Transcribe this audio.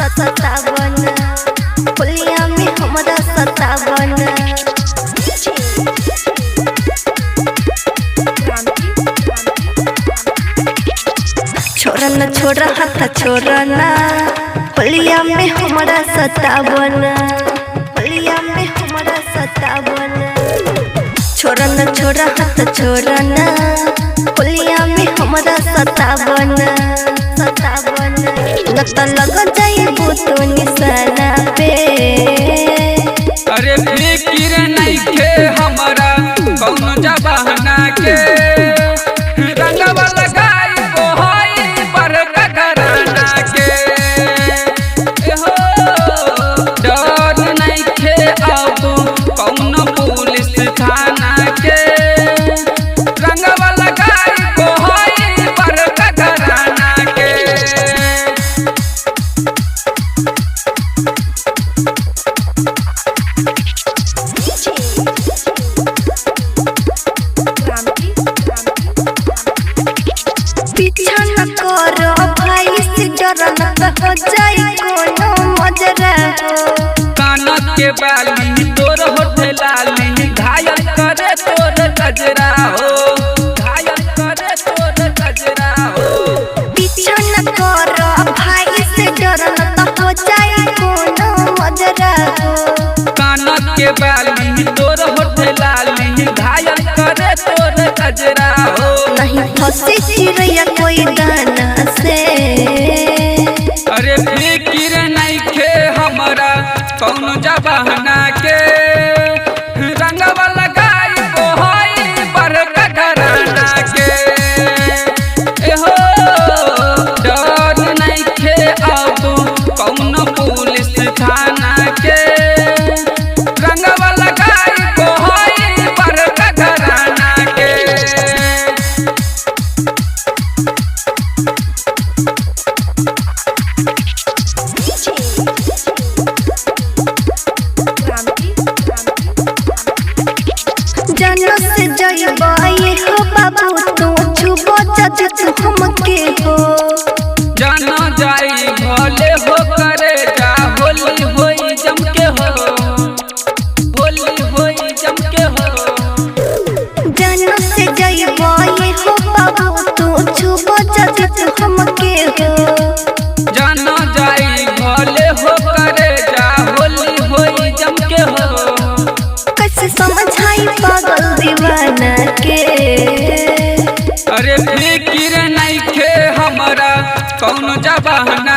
सतावन होलिया में हमरा सतावन छोरा न छोरा हाथ छोरा ना होलिया में हमरा सतावन होलिया में हमरा सतावन छोरा न छोरा हाथ छोरा ना होलिया में हमरा सतावन सतावन लग जाए तो निशाना पे। अरे फिकिर नहीं थे हमारा कौन जबाना के रंगवा लगाई बोहाई पर घराना के हो डर नहीं थे अब कौन पुलिस थाना के रंगवा लगाई बोहाई पर घराना के। पीछा न करो भाई से डर न हो जाए कोनो मजरा कानत के बाली तोर होठे लाली घायल करे तोर गजरा हो घायल करे तोर गजरा हो। पीछा न करो भाई से डर न हो जाए कोनो मजरा कानत के बाली तोर होठे लाली घायल करे तोर गजरा हो। नहीं फंसी चिड़ैया कोई दाना से। अरे फिकिर नहीं थे हमारा कौन जबाना के रंगवा लगाई बोहाई पर घराना के हो डर नहीं थे अब कौन पुलिस थाना के रंगवा लगाई बोहाई पर घराना के। जानो से जइबा ये हो बाबू तू छुबो जज हमके हो जानो जाई भले हो करे जा होली होई जम के हो होली होई जम के हो। जानो से जइबा ये हो बाबू तू छुबो जज हमके हो जानो जाई भले हो करे जा होली होई जम के हो। कैसे समझाई पागल दीवाना के। अरे फिकिर नहीं थे हमारा कौन जबाना